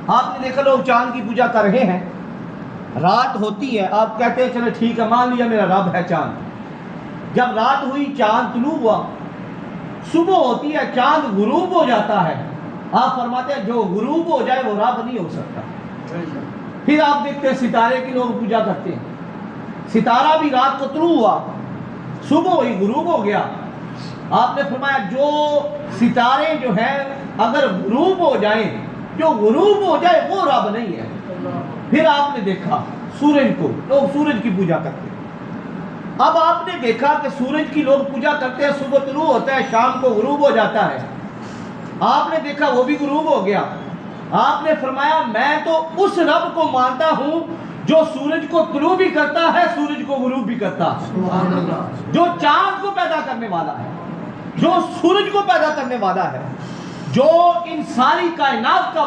آپ نے دیکھا لوگ چاند کی پوجا کر رہے ہیں، رات ہوتی ہے، آپ کہتے ہیں چلے ٹھیک ہے مان لیا میرا رب ہے چاند۔ جب رات ہوئی چاند طلوع ہوا، صبح ہوتی ہے چاند غروب ہو جاتا ہے، آپ فرماتے ہیں جو غروب ہو جائے وہ رب نہیں ہو سکتا۔ پھر آپ دیکھتے ہیں ستارے کی لوگ پوجا کرتے ہیں، ستارہ بھی رات کو طلوع ہوا، صبح ہوئی غروب ہو گیا۔ آپ نے فرمایا جو ستارے جو ہیں اگر غروب ہو جائیں، جو غروب ہو جائے وہ رب نہیں ہے۔ پھر آپ نے دیکھا سورج کو، لوگ سورج کی پوجا کرتے ہیں۔ اب آپ نے دیکھا کہ سورج کی لوگ پوجا کرتے ہیں، صبح طلوع ہوتا ہے شام کو غروب ہو جاتا ہے۔ آپ نے دیکھا وہ بھی غروب ہو گیا۔ آپ نے فرمایا میں تو اس رب کو مانتا ہوں جو سورج کو طلوع بھی کرتا ہے، سورج کو غروب بھی کرتا ہے، جو چاند کو پیدا کرنے والا ہے، جو سورج کو پیدا کرنے والا ہے، جو ان ساری کائنات کا